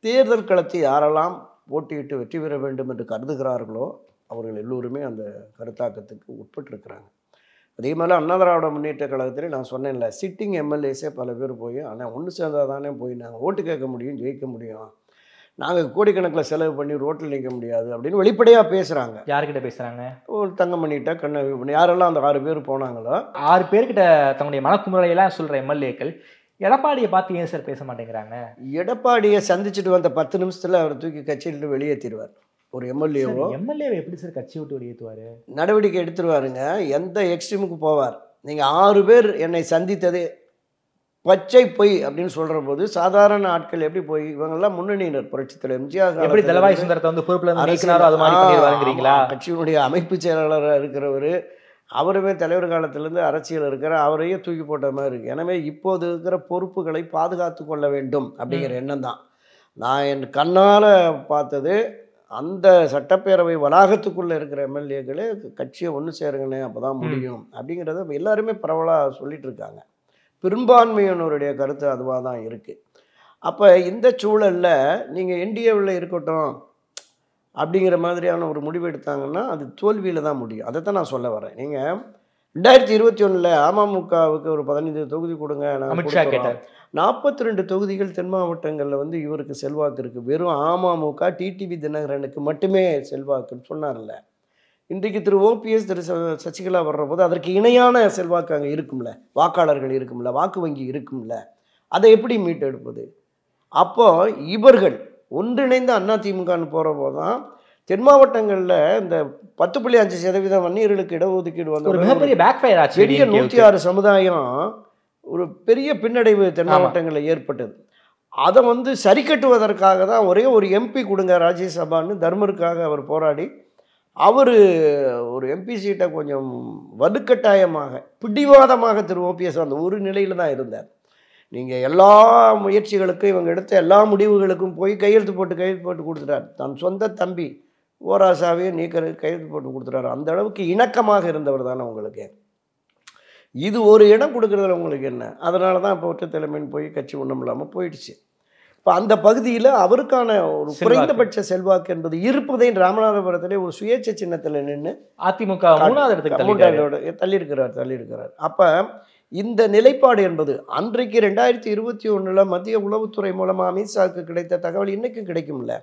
தேர்தல் களத்தில் யாரெல்லாம் போட்டியிட்டு வெற்றி பெற வேண்டும் என்று கருதுகிறார்களோ அவர்கள் எல்லோருமே அந்த கருத்தாக்கத்துக்கு உட்பட்டிருக்கிறாங்க. அதே மாதிரி அண்ணா திராவிட முன்னேற்ற கழகத்தில் நான் சொன்னேன்ல, சிட்டிங் எம்எல்ஏஸே பல பேர் போய் ஆனால் ஒன்று சேர்ந்தால் தானே போய் நாங்கள் ஓட்டு கேட்க முடியும், ஜெயிக்க முடியும், நாங்கள் கோடிக்கணக்கில் செலவு பண்ணி ரோட்டில் நிற்க முடியாது அப்படின்னு வெளிப்படையாக பேசுகிறாங்க. யார்கிட்ட பேசுகிறாங்க? ஒரு தங்கமணிகிட்ட கண்ண யாரெல்லாம் அந்த 6 பேர் போனாங்களோ 6 பேர்கிட்ட தன்னுடைய மனக்குமுறையெல்லாம் சொல்கிற எம்எல்ஏக்கள் எடப்பாடியை பார்த்து ஏன் சார் பேச மாட்டேங்கிறாங்க? எடப்பாடியை சந்திச்சுட்டு வந்த 10 நிமிஷத்தில் அவர் தூக்கி கட்சியிலிருந்து வெளியேற்றிடுவார். ஒரு எம்எல்ஏவை எப்படி சார் கட்சி விட்டு வெளியேற்றுவார்? நடவடிக்கை எடுத்துருவாருங்க. எந்த எக்ஸ்ட்ரீமுக்கு போவார்? நீங்கள் 6 பேர் என்னை சந்தித்தது பச்சை பொய் அப்படின்னு சொல்கிற போது சாதாரண ஆட்கள் எப்படி போய் இவங்கெல்லாம் முன்னணியினர் புரட்சித்தலைவர் எம்ஜிஆர் எப்படி தலவாய் சுந்தரத்தை வந்து பொறுப்பில் அது மாதிரி கட்சியினுடைய அமைப்பு செயலாளராக இருக்கிறவர், அவருமே தலைவர் காலத்திலேருந்து அரசியல் இருக்கிற அவரையே தூக்கி போட்ட மாதிரி இருக்குது. எனவே இப்போது இருக்கிற பொறுப்புகளை பாதுகாத்து கொள்ள வேண்டும் அப்படிங்கிற எண்ணம் தான். நான் என் கண்ணால் பார்த்தது அந்த சட்டப்பேரவை வளாகத்துக்குள்ளே இருக்கிற எம்எல்ஏக்களே கட்சியை ஒன்று சேருங்கண்ணே அப்போ தான் முடியும் அப்படிங்கிறத எல்லாருமே பரவலாக சொல்லிட்டு இருக்காங்க. பெரும்பான்மையினருடைய கருத்து அதுவாக தான் இருக்குது. அப்போ இந்த சூழலில் நீங்கள் என்டிஏவில் இருக்கட்டும் அப்படிங்கிற மாதிரியான ஒரு முடிவு எடுத்தாங்கன்னா அது தோல்வியில் தான் முடியும். அதை தான் நான் சொல்ல வரேன். நீங்கள் 2021 அமமுகவுக்கு ஒரு 15 தொகுதி கொடுங்க, அமித்ஷா கேட்டார். 42 தொகுதிகள் தென் மாவட்டங்களில் வந்து இவருக்கு செல்வாக்கு இருக்குது. வெறும் அமமுக டிடிவி தினகரனுக்கு மட்டுமே செல்வாக்குன்னு சொன்னார்ல. இன்றைக்கு திரு ஓபிஎஸ் திரு சசிகலா வர்ற போது அதற்கு இணையான செல்வாக்கு அங்கே இருக்கும்ல, வாக்காளர்கள் இருக்கும்ல, வாக்கு வங்கி இருக்கும்ல, அதை எப்படி மீட்டெடுப்பது? அப்போ இவர்கள் ஒன்றிணைந்த அதிமுகன்னு போகிற போது தான் தென் மாவட்டங்களில் இந்த 10.5% வன்னியர்களுக்கு இடஒதுக்கீடு ஒரு மிகப்பெரிய பேக் ஃபயர் ஆச்சு. பெரிய 106 சமுதாயம் ஒரு பெரிய பின்னடைவு தென் மாவட்டங்களில் ஏற்பட்டது. அதை வந்து சரி கட்டுவதற்காக தான் ஒரே ஒரு எம்பி கொடுங்க ராஜ்யசபான்னு தர்மருக்காக அவர் போராடி அவர் ஒரு எம்பி சீட்டை கொஞ்சம் வலுக்கட்டாயமாக பிடிவாதமாக திரு ஓபிஎஸ் அந்த ஒரு நிலையில் தான் இருந்தார். நீங்கள் எல்லா முயற்சிகளுக்கும் இவங்க எடுத்த எல்லா முடிவுகளுக்கும் போய் கையெழுத்து போட்டு கொடுத்துட்டார். தன் சொந்த தம்பி ஓராசாவையும் நீக்கிறதுக்கு கையெழுத்து போட்டு கொடுத்துட்டாரு. அந்த அளவுக்கு இணக்கமாக இருந்தவர் தானே உங்களுக்கு. இது ஒரு இடம் கொடுக்குறதுல உங்களுக்கு என்ன? அதனால தான் இப்போ ஒற்றை தலைமைன்னு போய் கட்சி ஒன்றும் இல்லாமல் போயிடுச்சு. இப்போ அந்த பகுதியில் அவருக்கான ஒரு குறைந்தபட்ச செல்வாக்கு என்பது இருப்பதை ராமநாதபுரத்திலே ஒரு சுயேட்சை சின்னத்தில் நின்று அதிமுக 3வது இடத்துக்கு தள்ளியிருக்கிறார். அப்போ இந்த நிலைப்பாடு என்பது அன்றைக்கு 2021 மத்திய உளவுத்துறை மூலமாக அமித்ஷாவுக்கு கிடைத்த தகவல் இன்றைக்கும் கிடைக்கும்ல.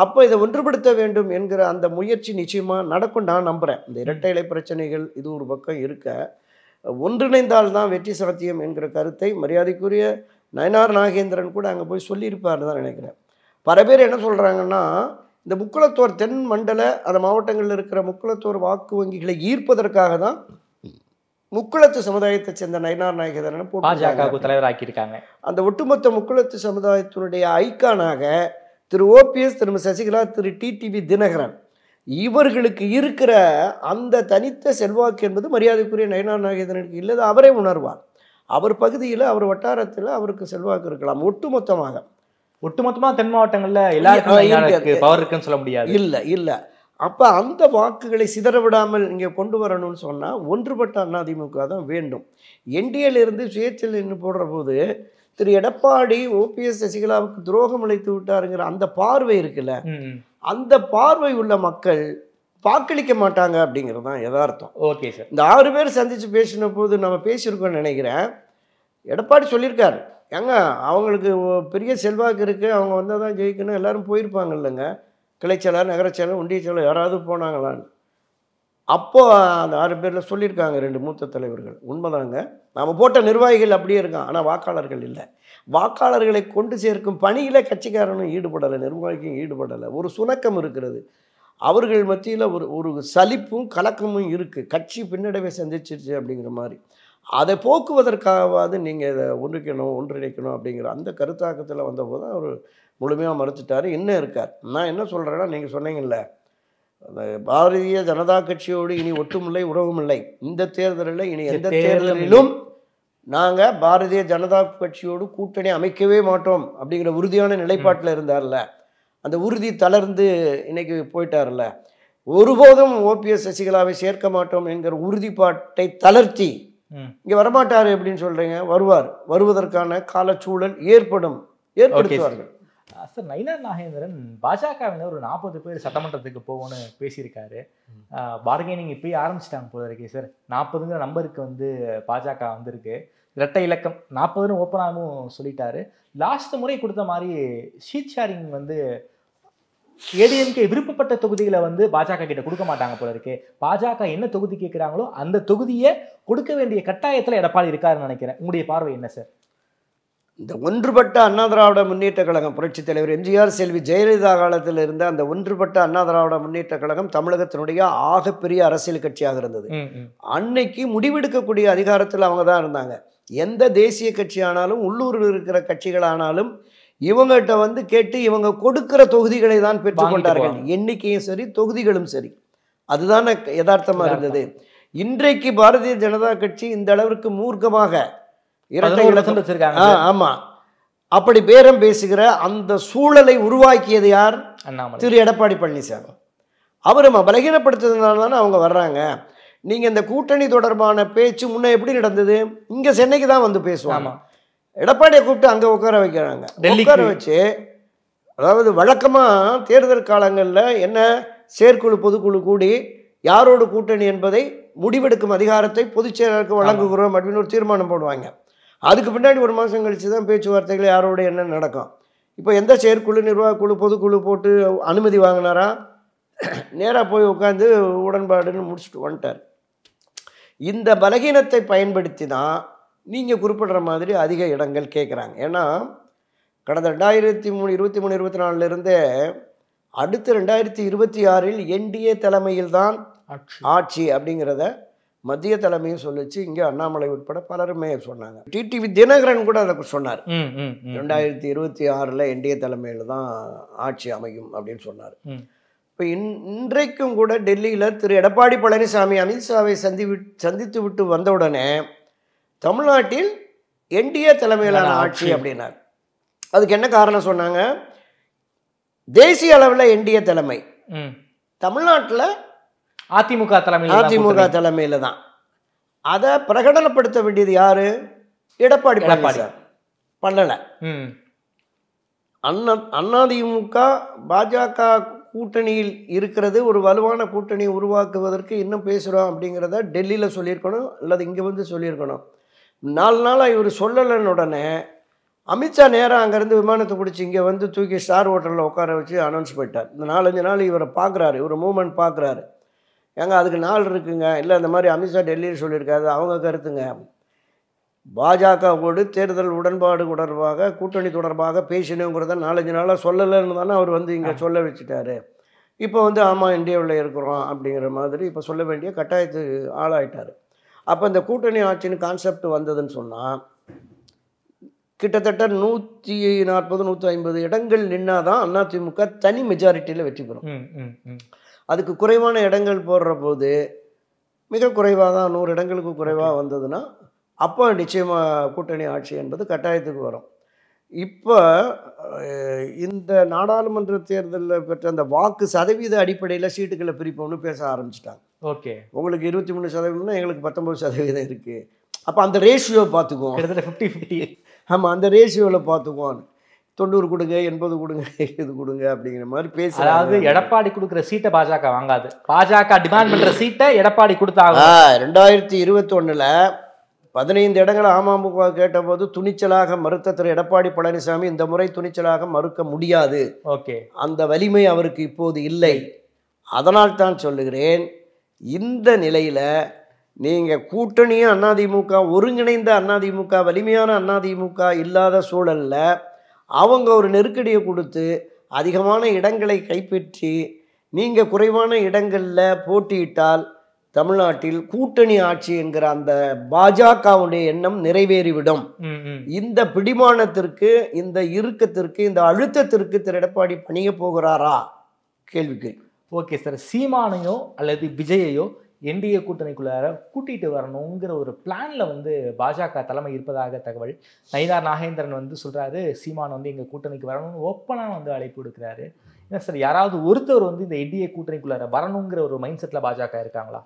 அப்போ இதை ஒன்றுபடுத்த வேண்டும் என்கிற அந்த முயற்சி நிச்சயமாக நடக்கும் நான் நம்புகிறேன். இந்த இரட்டை இலை பிரச்சனைகள் இது ஒரு பக்கம் இருக்க, ஒன்றிணைந்தால்தான் வெற்றி சாத்தியம் என்கிற கருத்தை மரியாதைக்குரிய நயனார் நாகேந்திரன் கூட அங்கே போய் சொல்லியிருப்பார் தான் நினைக்கிறேன். பல பேர் என்ன சொல்கிறாங்கன்னா, இந்த முக்குளத்தோர் தென் மண்டல அந்த மாவட்டங்களில் இருக்கிற முக்குளத்தோர் வாக்கு வங்கிகளை ஈர்ப்பதற்காக தான் முக்குளத்து சமுதாயத்தை சேர்ந்த நயனார் நாகேந்திரனை பாஜக தலைவராக்கியிருக்காங்க. அந்த ஒட்டுமொத்த முக்குளத்து சமுதாயத்தினுடைய ஐக்கானாக திரு ஓபிஎஸ், திரு சசிகலா, திரு டிடிவி தினகரன் இவர்களுக்கு இருக்கிற அந்த தனித்த செல்வாக்கு என்பது மரியாதைக்குரிய நயனார் நாகேந்திரனுக்கு இல்லது அவரே உணர்வார். அவர் பகுதியில் அவர் வட்டாரத்தில் அவருக்கு செல்வாக்கு இருக்கலாம். ஒட்டுமொத்தமாக தென் மாவட்டங்களில் எல்லாருக்கும் பவர் இருக்குன்னு சொல்ல முடியாது. இல்லை அப்போ அந்த வாக்குகளை சிதற விடாமல் இங்கே கொண்டு வரணும்னு சொன்னால் ஒன்றுபட்ட அதிமுக தான் வேண்டும். என்டிஏலிருந்து சுயேட்சையில் போடுற போது திரு எடப்பாடி ஓபிஎஸ் சசிகலாவுக்கு துரோகம் அளித்து விட்டாருங்கிற அந்த பார்வை இருக்குல்ல, அந்த பார்வை உள்ள மக்கள் வாக்களிக்க மாட்டாங்க அப்படிங்கிறது தான் யதார்த்தம். Okay sir. இந்த 6 பேர் சந்தித்து பேசின போது நம்ம பேசியிருக்கோம்னு நினைக்கிறேன். எடப்பாடி சொல்லியிருக்காரு, ஏங்க அவங்களுக்கு பெரிய செல்வாக்கு இருக்குது, அவங்க வந்தால் தான் ஜெயிக்கணும், எல்லோரும் போயிருப்பாங்க இல்லைங்க, கிளைச்செயலர், நகரச்செயலர், ஒன்றிய செயலர் யாராவது போனாங்களான்னு. அப்போது அந்த 6 பேரில் சொல்லியிருக்காங்க 2 மூத்த தலைவர்கள். உண்மைதாங்க, நம்ம போட்ட நிர்வாகிகள் அப்படியே இருக்கான், ஆனால் வாக்காளர்கள் இல்லை. வாக்காளர்களை கொண்டு சேர்க்கும் பணியில் கட்சிக்காரனும் ஈடுபடலை, நிர்வாகியும் ஈடுபடலை. ஒரு சுணக்கம் இருக்கிறது அவர்கள் மத்தியில். ஒரு சலிப்பும் கலக்கமும் இருக்குது. கட்சி பின்னடைவை சந்திச்சிருச்சு அப்படிங்கிற மாதிரி. அதை போக்குவதற்காகவாது நீங்கள் இதை ஒன்றிணைக்கணும் அப்படிங்கிற அந்த கருத்தாக்கத்தில் வந்தபோது தான் அவர் முழுமையாக மறுத்துட்டார். இன்னும் இருக்கார். நான் என்ன சொல்கிறேன்னா, நீங்கள் சொன்னீங்கல்ல, அந்த பாரதிய ஜனதா கட்சியோடு இனி ஒட்டுமில்லை உறவுமில்லை, இந்த தேர்தலில் இனி எந்த தேர்தலிலும் நாங்கள் பாரதிய ஜனதா கட்சியோடு கூட்டணி அமைக்கவே மாட்டோம் அப்படிங்கிற உறுதியான நிலைப்பாட்டில் இருந்தார்ல, அந்த உறுதி தளர்ந்து இன்னைக்கு போயிட்டார்ல. ஒருபோதும் ஓபிஎஸ் சசிகலாவை சேர்க்க மாட்டோம் என்கிற உறுதிப்பாட்டை தளர்த்தி இங்கே வரமாட்டார் அப்படின்னு சொல்கிறீங்க. வருவதற்கான காலச்சூழல் ஏற்படுத்துவார்கள். சார், நயினார் நாகேந்திரன் பாஜகவினர் ஒரு 40 பேர் சட்டமன்றத்துக்கு போவோன்னு பேசியிருக்காரு. பார்கெனிங் இப்பயே ஆரம்பிச்சிட்டாங்க போல இருக்கே சார். 40ங்கிற நம்பருக்கு வந்து பாஜக வந்திருக்கு. இரட்டை இலக்கம் 40ன்னு ஓப்பனாகவும் சொல்லிட்டாரு. லாஸ்ட் முறை கொடுத்த மாதிரி ஷீட் ஷேரிங் வந்து ஏடிஎம்கே விருப்பப்பட்ட தொகுதிகளை வந்து பாஜக கிட்ட கொடுக்க மாட்டாங்க போல இருக்கு. பாஜக என்ன தொகுதி கேட்குறாங்களோ அந்த தொகுதியை கொடுக்க வேண்டிய கட்டாயத்தில் எடப்பாடி இருக்காருன்னு நினைக்கிறேன். உங்களுடைய பார்வை என்ன சார்? இந்த ஒன்றுபட்ட அண்ணா திராவிட முன்னேற்ற கழகம், புரட்சித் தலைவர் எம்ஜிஆர், செல்வி ஜெயலலிதா காலத்தில் இருந்த அந்த ஒன்றுபட்ட அண்ணா திராவிட முன்னேற்ற கழகம் தமிழகத்தினுடைய ஆகப்பெரிய அரசியல் கட்சியாக இருந்தது. அன்னைக்கு முடிவெடுக்கக்கூடிய அதிகாரத்தில் அவங்க தான் இருந்தாங்க. எந்த தேசிய கட்சியானாலும் உள்ளூரில் இருக்கிற கட்சிகளானாலும் இவங்ககிட்ட வந்து கேட்டு இவங்க கொடுக்கிற தொகுதிகளை தான் பெற்றுக்கொண்டார்கள். எண்ணிக்கையும் சரி, தொகுதிகளும் சரி. அதுதான் யதார்த்தமாக இருந்தது. இன்றைக்கு பாரதிய ஜனதா கட்சி இந்த அளவிற்கு மூர்க்கமாக ஆமா அப்படி பேரம் பேசுகிற அந்த சூழலை உருவாக்கியது யார்? திரு எடப்பாடி பழனிசாமி. அவர் பலகீனப்படுத்துறதுனால தானே அவங்க வர்றாங்க. நீங்க இந்த கூட்டணி தொடர்பான பேச்சு முன்ன எப்படி நடந்தது? இங்க சென்னைக்கு தான் வந்து பேசுவாங்க. எடப்பாடியை கூப்பிட்டு அங்க உட்கார வைக்கிறாங்க. உட்கார வச்சு, அதாவது வழக்கமா தேர்தல் காலங்களில் என்ன செயற்குழு பொதுக்குழு கூடி யாரோடு கூட்டணி என்பதை முடிவெடுக்கும் அதிகாரத்தை பொதுச் செயலாளருக்கு வழங்குகிறோம் அப்படின்னு ஒரு தீர்மானம் போடுவாங்க. அதுக்கு பின்னாடி ஒரு மாதம் கழித்து தான் பேச்சுவார்த்தைகள் யாரோட என்ன நடக்கும். இப்போ எந்த செயற்குழு, நிர்வாகக்குழு, பொதுக்குழு போட்டு அனுமதி வாங்கினாரா? நேராக போய் உட்காந்து உடன்பாடுன்னு முடிச்சுட்டு வந்துட்டார். இந்த பலகீனத்தை பயன்படுத்தி தான் நீங்கள் குறிப்பிடுற மாதிரி அதிக இடங்கள் கேட்குறாங்க. ஏன்னா கடந்த 2023-24 அடுத்து 2026 என்டிஏ தலைமையில் தான் ஆட்சி அப்படிங்கிறத மத்திய தலைமையும் சொல்லிச்சு. இங்கே அண்ணாமலை உட்பட பலருமே சொன்னாங்க. டிடிவி தினகரன் கூட அதை சொன்னார். 2026 என்டிஏ தலைமையில் தான் ஆட்சி அமையும் அப்படின்னு சொன்னார். இப்போ இன்றைக்கும் கூட டெல்லியில் திரு எடப்பாடி பழனிசாமி அமித்ஷாவை சந்தித்து விட்டு வந்தவுடனே தமிழ்நாட்டில் என்டிஏ தலைமையிலான ஆட்சி அப்படின்னார். அதுக்கு என்ன காரணம் சொன்னாங்க? தேசிய அளவில் என்டிஏ தலைமை, தமிழ்நாட்டில் அதிமுக தலைமையில தான். அதை பிரகடனப்படுத்த வேண்டியது யாரு? எடப்பாடி பழனிசாமி பண்ணல. அதிமுக பாஜக கூட்டணியில் இருக்கிறது, ஒரு வலுவான கூட்டணியை உருவாக்குவதற்கு இன்னும் பேசுகிறோம் அப்படிங்கிறத டெல்லியில் சொல்லியிருக்கணும், அல்லது இங்கே வந்து சொல்லியிருக்கணும். 4 நாளாக இவர் சொல்லலைன்னு உடனே அமித்ஷா நேராக அங்கேருந்து விமானத்தை பிடிச்சி இங்கே வந்து தூக்கி ஸ்டார் ஹோட்டலில் உட்கார வச்சு அனௌன்ஸ் பண்ணிட்டார். இந்த 4-5 நாள் இவரை பார்க்குறாரு, இவர் மூமெண்ட் பார்க்குறாரு. ஏங்க அதுக்கு நாள் இருக்குங்க, இல்லை இந்த மாதிரி அமித்ஷா டெல்லியில் சொல்லியிருக்காரு, அவங்க கருத்துங்க. பாஜகவோடு தேர்தல் உடன்பாடு தொடர்பாக, கூட்டணி தொடர்பாக பேசணுங்கிறத 4-5 நாளாக சொல்லலைன்னு தானே அவர் வந்து இங்கே சொல்ல வச்சுட்டாரு. இப்போ வந்து ஆமாம் இந்தியாவில் இருக்கிறோம் அப்படிங்கிற மாதிரி இப்போ சொல்ல வேண்டிய கட்டாயத்துக்கு ஆளாயிட்டார். அப்போ இந்த கூட்டணி ஆட்சின்னு கான்செப்ட் வந்ததுன்னு சொன்னால் கிட்டத்தட்ட 140-150 இடங்கள் நின்னாதான் அதிமுக தனி மெஜாரிட்டியில் வெற்றி பெறும். அதுக்கு குறைவான இடங்கள் போடுற போது மிக குறைவாக தான், 100 இடங்களுக்கு குறைவாக வந்ததுன்னா அப்போ நிச்சயமாக கூட்டணி ஆட்சி என்பது கட்டாயத்துக்கு வரும். இப்போ இந்த நாடாளுமன்ற தேர்தலில் பெற்ற அந்த வாக்கு சதவீத அடிப்படையில் சீட்டுகளை பிரிப்போம்னு பேச ஆரம்பிச்சிட்டாங்க. ஓகே, உங்களுக்கு 23% எங்களுக்கு 19% இருக்குது. அப்போ அந்த ரேஷியோ பார்த்துக்குவோம், கிட்டத்தட்ட 50-50. ஆமாம், அந்த ரேஷியோவில் பார்த்துக்குவோம். 90 கொடுங்க, 80 கொடுங்க, இது கொடுங்க அப்படிங்கிற மாதிரி பேச. அதாவது எடப்பாடி கொடுக்குற சீட்டை பாஜக வாங்காது, பாஜக டிமாண்ட் பண்ற சீட்டை எடப்பாடி கொடுத்தாங்க. 2021 15 இடங்களை அமமுக கேட்டபோது துணிச்சலாக மறுத்த திரு எடப்பாடி பழனிசாமி இந்த முறை துணிச்சலாக மறுக்க முடியாது. ஓகே, அந்த வலிமை அவருக்கு இப்போது இல்லை. அதனால் தான் சொல்லுகிறேன், இந்த நிலையில் நீங்கள் கூட்டணியும் அதிமுக, ஒருங்கிணைந்த அதிமுக, வலிமையான அதிமுக இல்லாத சூழலில் அவங்க ஒரு நெருக்கடியை கொடுத்து அதிகமான இடங்களை கைப்பற்றி நீங்கள் குறைவான இடங்களில் போட்டியிட்டால் தமிழ்நாட்டில் கூட்டணி ஆட்சி என்கிற அந்த பாஜகவுடைய எண்ணம் நிறைவேறிவிடும். இந்த பிடிமானத்திற்கு, இந்த இறுக்கத்திற்கு, இந்த அழுத்தத்திற்கு திரு எடப்பாடி பணிய போகிறாரா? கேள்விக்கு. ஓகே சார், சீமானையோ அல்லது விஜயையோ என்டிஏ கூட்டணிக்குள்ளார கூட்டிகிட்டு வரணுங்கிற ஒரு பிளான்ல வந்து பாஜக தலைமை இருப்பதாக தகவல். நயினார் நாகேந்திரன் வந்து சொல்றாரு, சீமான் வந்து எங்க கூட்டணிக்கு வரணும்னு ஓப்பனா வந்து அழைப்பு கொடுக்குறாரு. என்ன சார், யாராவது ஒருத்தர் வந்து இந்த என்டிஏ கூட்டணிக்குள்ளார வரணுங்கிற ஒரு மைண்ட் செட்ல பாஜக இருக்காங்களா?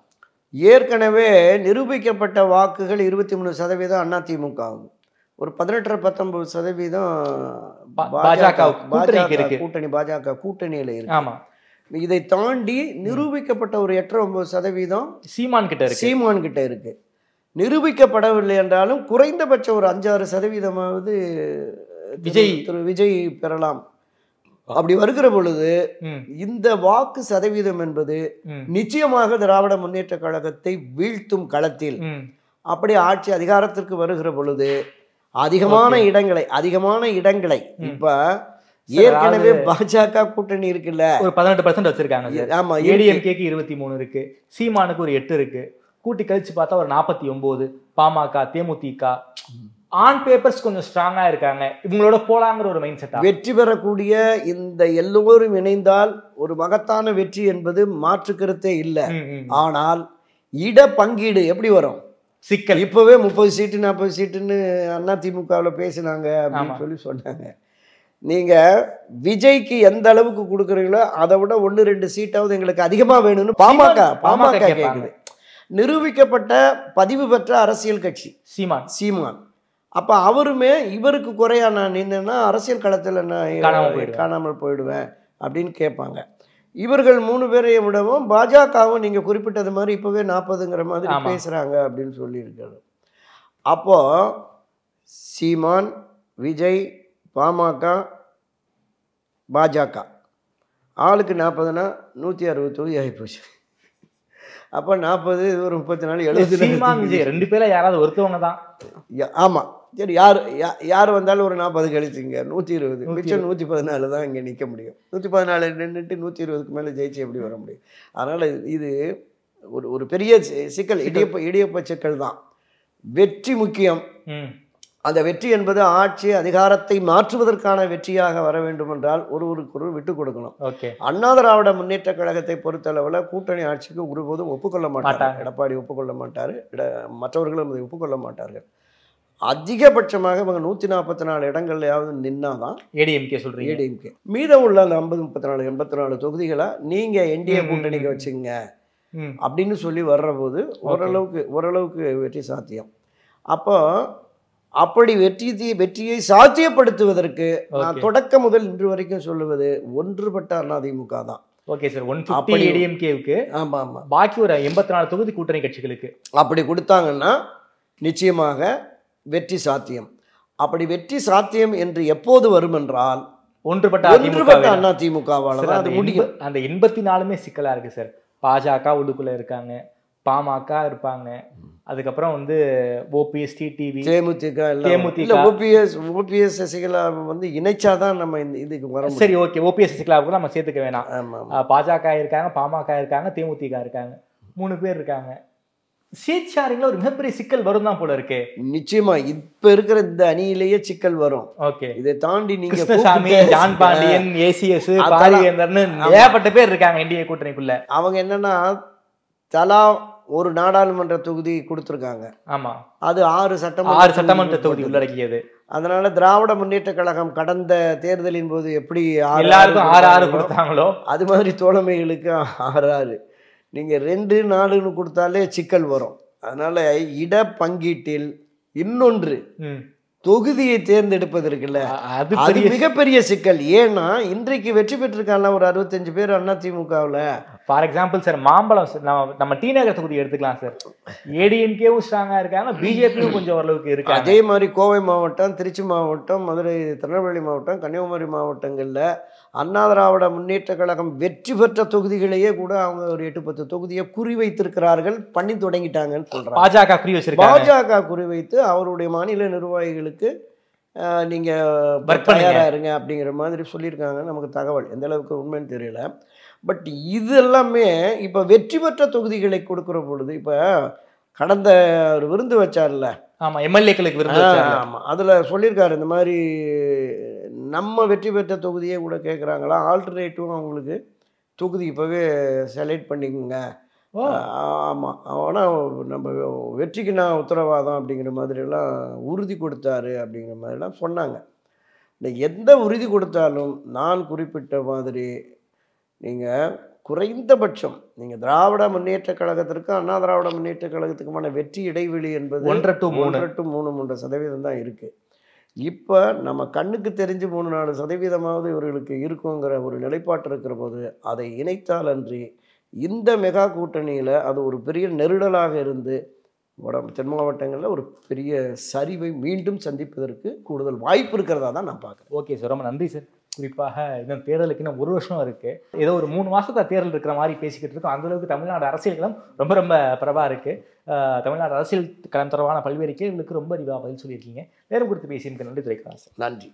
ஏற்கனவே நிரூபிக்கப்பட்ட வாக்குகள் 23% அதிமுக, ஒரு 18-19% பாஜக கூட்டணியில இருக்கு. ஆமா, இதை தாண்டி நிரூபிக்கப்பட்ட ஒரு 8-9% சீமான் கிட்ட இருக்கு. நிரூபிக்கப்படவில்லை என்றாலும் குறைந்தபட்சம் ஒரு 5-6% திரு விஜய் பெறலாம். அப்படி வருகிற பொழுது இந்த வாக்கு சதவீதம் என்பது நிச்சயமாக திராவிட முன்னேற்ற கழகத்தை வீழ்த்தும் களத்தில். அப்படி ஆட்சி அதிகாரத்திற்கு வருகிற பொழுது அதிகமான இடங்களை இப்ப ஏற்கனவே பாஜக கூட்டணி இருக்குல்ல, ஒரு 18% வச்சிருக்காங்க. ஆமா, ஏடிஎம்கேக்கு 23 இருக்கு, சீமானுக்கு ஒரு 8 இருக்கு, கூட்டி கழிச்சு பார்த்தா ஒரு 49. பாமக, தேமுதிக ஆன் பேப்பர்ஸ் கொஞ்சம் ஸ்ட்ராங்கா இருக்காங்க, இவங்களோட போலாங்கிற ஒரு மைண்ட் செட். வெற்றி பெறக்கூடிய இந்த எல்லோரும் இணைந்தால் ஒரு மகத்தான வெற்றி என்பது மாற்று கருத்தே இல்லை. ஆனால் இட பங்கீடு எப்படி வரும்? சிக்கல். இப்பவே 30 சீட்டு 40 சீட்டுன்னு அதிமுகவில் பேசினாங்க அப்படின்னு சொன்னாங்க. நீங்க விஜய்க்கு எந்த அளவுக்கு கொடுக்குறீங்களோ அதை விட 1-2 சீட்டாவது எங்களுக்கு அதிகமா வேணும்னு பாமக கேட்குது. நிரூபிக்கப்பட்ட பதிவு பெற்ற அரசியல் கட்சி சீமான். அப்ப அவருமே இவருக்கு குறையா நான் நின்னா அரசியல் களத்தில் நான் காணாமல் போயிடுவேன் அப்படின்னு கேட்பாங்க. இவர்கள் 3 பேரையும் விடவும் பாஜகவும் நீங்கள் குறிப்பிட்டது மாதிரி இப்போவே 40ங்கிற மாதிரி பேசுகிறாங்க அப்படின்னு சொல்லியிருக்காரு. அப்போது சீமான், விஜய், பாமக, பாஜக ஆளுக்கு 40னா 160 தொகுதி ஆகிப்போச்சு. அப்போ 40 இது ஒரு 34 70 சீமான் விஜய் 2 பேர்ல யாராவது ஒருத்தவங்க தான். ஆமாம், சரி, யார் வந்தாலும் ஒரு 40 கழிச்சுங்க, 120 மிச்சம் 114 தான் இங்கே நிற்க முடியும். 114 நின்றுட்டு 120க்கு மேலே ஜெயிச்சு எப்படி வர முடியும்? அதனால் இது ஒரு பெரிய சிக்கல், இடியப்ப சிக்கல் தான். வெற்றி முக்கியம். அந்த வெற்றி என்பது ஆட்சி அதிகாரத்தை மாற்றுவதற்கான வெற்றியாக வர வேண்டும் என்றால் ஒருவருக்கு விட்டு கொடுக்கணும். அண்ணா திராவிட முன்னேற்ற கழகத்தை பொறுத்தளவில் கூட்டணி ஆட்சிக்கு ஒருபோதும் ஒப்புக்கொள்ள மாட்டார். எடப்பாடி ஒப்புக்கொள்ள மாட்டார், மற்றவர்களும் அதை ஒப்புக்கொள்ள மாட்டார்கள். அதிகபட்சமாக இவங்க 144 இடங்கள்லையாவது நின்னாதான் ஏடிஎம்கே சொல்றீங்க. ஏடிஎம்கே மீதம் உள்ள அந்த 50, 34, 84 தொகுதிகளை நீங்க என்டிஏ கூட்டணிக்கு வச்சுங்க அப்படின்னு சொல்லி வர்ற போது ஓரளவுக்கு வெற்றி சாத்தியம். அப்போ அப்படி வெற்றியை சாத்தியப்படுத்துவதற்கு நான் தொடக்க முதல் இன்று வரைக்கும் சொல்லுவது ஒன்றுபட்ட அதிமுக தான். Okay sir, 150 ஏடிஎம்கேவுக்கு. ஆமா ஆமா, பாக்கி ஒரு 84 தொகுதி கூட்டணி கட்சிகளுக்கு அப்படி கொடுத்தாங்கன்னா நிச்சயமாக வெற்றி சாத்தியம். அப்படி வெற்றி சாத்தியம் என்று எப்போது வரும் என்றால் ஒன்றுபட்ட அதிமுகவால தான் அது முடியும். அந்த 84மே சிக்கலா இருக்கு சார். பாஜக உள்ளுக்குள்ள இருக்காங்க, பாமக இருப்பாங்க, அதுக்கப்புறம் வந்து ஓபிஎஸ், டிடிவி, தேமுதிக, ஓபிஎஸ் சசிகலா வந்து இணைச்சாதான் நம்ம இதுக்கு வர. சரி, ஓகே, ஓபிஎஸ் சசிகலா கூட நம்ம சேர்த்துக்க வேணாம். பாஜக இருக்காங்க, பாமக இருக்காங்க, தேமுதிக இருக்காங்க, 3 பேர் இருக்காங்க. சீட் ஷேரிங்ல ஒரு மிகப்பெரிய சிக்கல் வரும் தான் போல இருக்கு. நிச்சயமா இப்ப இருக்கிற இந்த அணியிலேயே சிக்கல் வரும். ஓகே, இதை தாண்டி நீங்க கிருஷ்ணசாமி, ஜான் பாண்டியன், ஏசிஎஸ், பாரிவேந்தர்னு ஏகப்பட்ட பேர் இருக்காங்க என்டிஏ கூட்டணிக்குள்ள. அவங்க என்னன்னா தலா ஒரு நாடாளுமன்ற தொகுதி கொடுத்துருக்காங்க. ஆமா, அது 6 சட்டமன்ற தொகுதி உள்ளடக்கியது. அதனால திராவிட முன்னேற்ற கழகம் கடந்த தேர்தலின் போது எப்படி எல்லாருக்கும் 6 கொடுத்தாங்களோ அது மாதிரி தோழமைகளுக்கு 6 நீங்க 2, 4ன்னு கொடுத்தாலே சிக்கல் வரும். அதனால இட பங்கீட்டில் இன்னொன்று தொகுதியை தேர்ந்தெடுப்பது இருக்குல்ல, அது மிகப்பெரிய சிக்கல். ஏன்னா இன்றைக்கு வெற்றி பெற்றிருக்காங்க ஒரு 65 பேர் அதிமுகவில். ஃபார் எக்ஸாம்பிள் சார், மாம்பழம் நம்ம டி நகர் தொகுதி எடுத்துக்கலாம் சார். ஏடிஎம்கேவும் ஸ்ட்ராங்கா இருக்காங்க, பிஜேபியும் கொஞ்சம் ஓரளவுக்கு இருக்கு. அதே மாதிரி கோவை மாவட்டம், திருச்சி மாவட்டம், மதுரை, திருநெல்வேலி மாவட்டம், கன்னியாகுமரி மாவட்டங்களில் அண்ணா திராவிட முன்னேற்ற கழகம் வெற்றி பெற்ற தொகுதிகளையே கூட அவங்க ஒரு 8-10 தொகுதியை குறிவைத்திருக்கிறார்கள், பண்ணி தொடங்கிட்டாங்கன்னு சொல்றாங்க. பாஜக குறி வச்சிருக்காங்க. பாஜக குறிவைத்து அவருடைய மாநில நிர்வாகிகளுக்கு நீங்க தயாரா இருங்க அப்படிங்கிற மாதிரி சொல்லியிருக்காங்க. நமக்கு தகவல் எந்த அளவுக்கு உண்மைன்னு தெரியல. பட் இது எல்லாமே இப்போ வெற்றி பெற்ற தொகுதிகளை கொடுக்குற பொழுது, இப்போ கடந்த ஒரு விருந்து வச்சார்ல, ஆமா, எம்எல்ஏக்களுக்கு விருந்து வச்சார். ஆமா, அதுல சொல்லியிருக்காரு இந்த மாதிரி நம்ம வெற்றி பெற்ற தொகுதியே கூட கேட்குறாங்களா, ஆல்டர்னேட்டிவ் அவங்களுக்கு தொகுதி இப்போவே செலக்ட் பண்ணிக்கோங்க. ஆமாம், ஆனால் நம்ம வெற்றிக்கு நான் உத்தரவாதம் அப்படிங்கிற மாதிரிலாம் உறுதி கொடுத்தாரு அப்படிங்கிற மாதிரிலாம் சொன்னாங்க. இந்த எந்த உறுதி கொடுத்தாலும் நான் குறிப்பிட்ட மாதிரி நீங்கள் குறைந்தபட்சம் நீங்கள் திராவிட முன்னேற்ற கழகத்திற்கு அண்ணா திராவிட முன்னேற்ற கழகத்துக்குமான வெற்றி இடைவெளி என்பது 1 to 3% தான் இருக்குது. இப்போ நம்ம கண்ணுக்கு தெரிஞ்சு 3-4% இவர்களுக்கு இருக்குங்கிற ஒரு நிலைப்பாட்டு இருக்கிற போது அதை இணைத்தால் அன்றி இந்த மெகா கூட்டணியில் அது ஒரு பெரிய நெருடலாக இருந்து தென் மாவட்டங்களில் ஒரு பெரிய சரிவை மீண்டும் சந்திப்பதற்கு கூடுதல் வாய்ப்பு இருக்கிறதா தான் நான் பார்க்குறேன். ஓகே சார், ரொம்ப நன்றி சார். குறிப்பாக இன்னும் தேர்தலுக்கு இன்னும் 1 வருஷம் இருக்குது. ஏதோ ஒரு 3 மாதத்தை தேர்தல் இருக்கிற மாதிரி பேசிக்கிட்டு இருக்கோம். அந்தளவுக்கு தமிழ்நாடு அரசியல் களம் ரொம்ப ரொம்ப பிரபா இருக்குது. தமிழ்நாடு அரசியல் களம் தொடர்பான பல்வேறு கேள்விகளுக்கு ரொம்ப பதில் சொல்லியிருக்கீங்க. நேரம் கொடுத்து பேசியிருக்க நன்றி துரைக்கா சார். நன்றி.